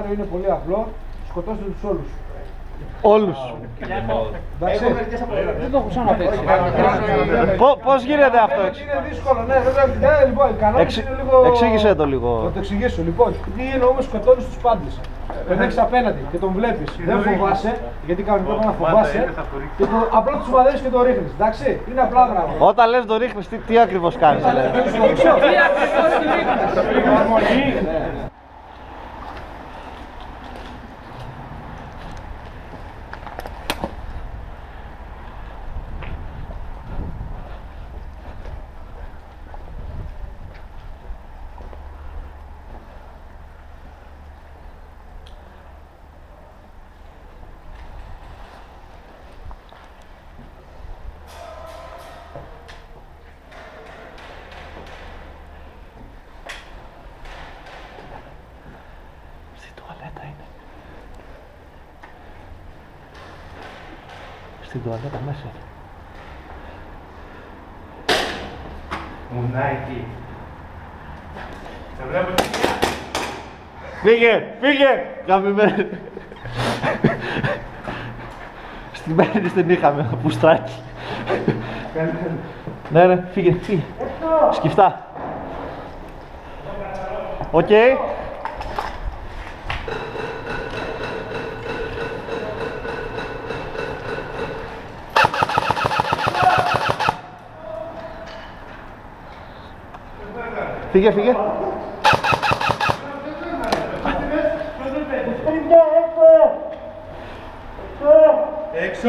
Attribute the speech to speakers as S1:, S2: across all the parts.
S1: σενάριο είναι πολύ απλό. Σκοτώστε τους όλους.
S2: Όλους.
S1: Δεν το έχω ξαναπέξει.
S2: Πώς γίνεται αυτό?
S1: Είναι δύσκολο, ναι, βέβαια. Λοιπόν, οι κανόνες είναι λίγο...
S2: Εξήγησε το λίγο.
S1: Να το εξηγήσω. Λοιπόν, τι εννοούμε σκοτώνεις τους πάντες. Τον έχεις απέναντι και τον βλέπεις. Δεν φοβάσαι, γιατί κανονικά πρέπει να φοβάσαι. Και απλά τους βαδεύεις και το ρίχνεις. Εντάξει, είναι απλά πράγματα.
S2: Όταν λες το ρίχνεις, τι ακριβώς κάνεις?
S1: Τι ακριβώς ρίχνεις?
S2: Στην τουαλέτα μέσα.
S3: Μουνάκι. Σε βλέπω.
S2: Φύγε! Καμημένη. Στην μέρη την είχαμε, πουστράκι. Ναι, φύγε. Σκυφτά. Οκ. Φύγε.
S3: Έξω!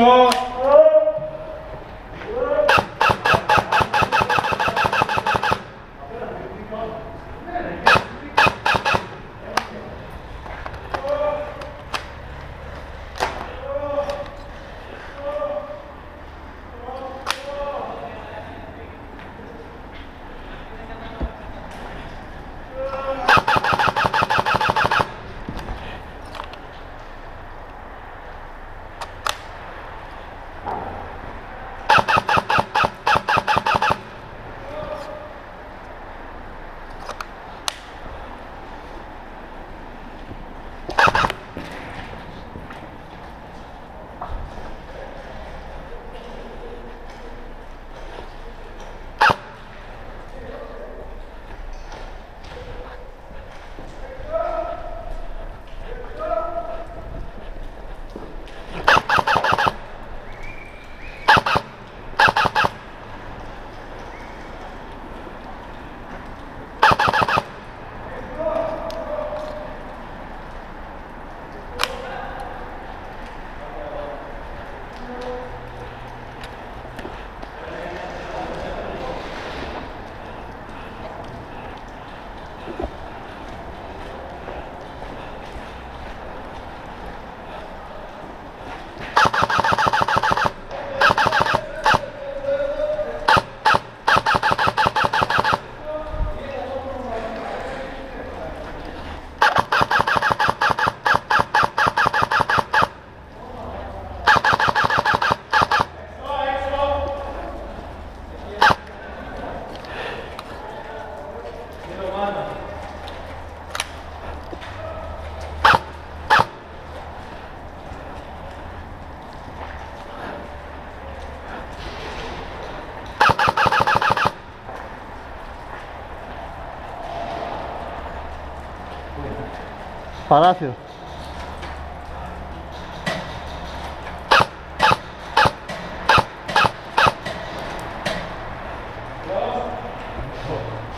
S2: Παράθυρο.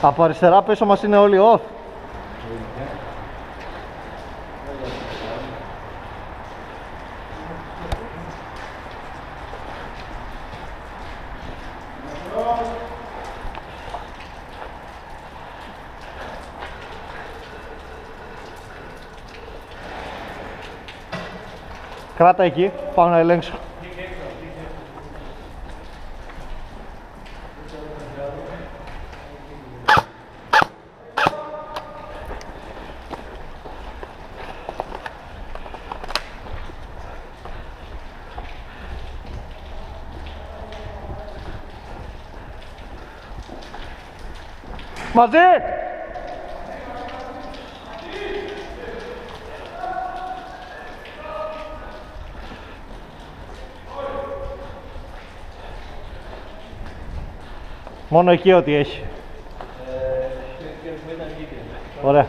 S2: Από αριστερά πίσω μας είναι όλοι off. Κράτα εκεί, πάω να ελέγξω. Μαζί! Μόνο εκεί ό,τι έχει. Ωραία.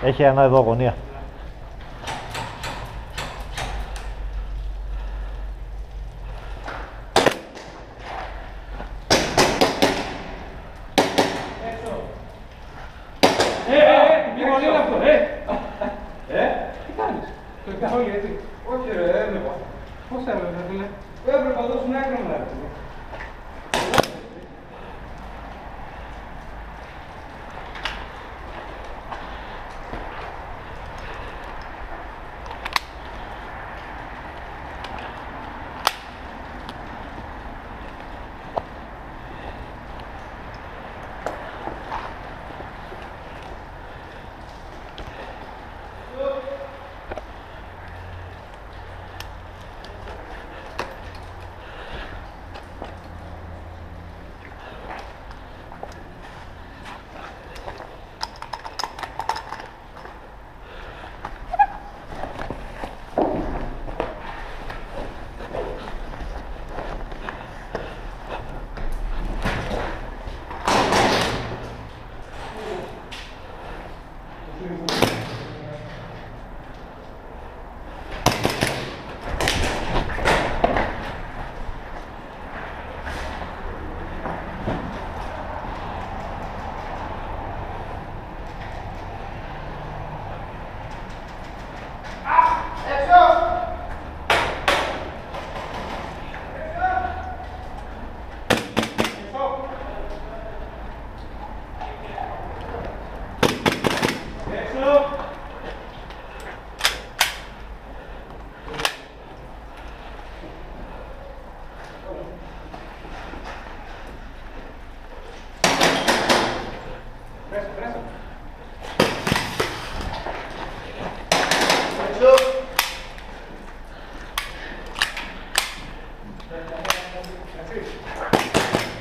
S2: Έχει ένα εδώ γωνία.
S1: Τι γωνία είναι αυτό, τι κάνεις, το έκανα όλοι έτσι. Όχι ρε, έβλεπα. Πώς έβλεπα, φίλε. Έβλεπα εδώ στην άκρη μου, ρε.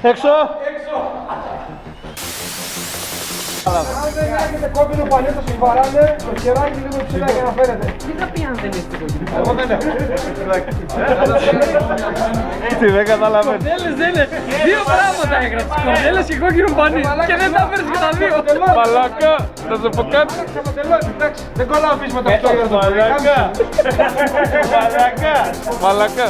S2: Έξω!
S1: Αν δεν έχετε κόκκινο παλιό, το συμβαράνε το χεράκι λίγο ψηλά για να φαίνεται.
S4: Τι θα πει αν δεν έχετε κόκκινο?
S1: Εγώ δεν έχω.
S2: Τι δεν καταλαβαίνω.
S4: Κορδέλες δεν είναι. Δύο πράγματα έγραψες. Κορδέλες και κόκκινο πανί. Και δεν τα φέρεις και τα δύο.
S5: Μαλάκα, θα σου πω κάτι.
S1: Εντάξει, δεν κολλάω πίσω με τα πτώγια.
S5: Μαλάκα. Μαλάκα.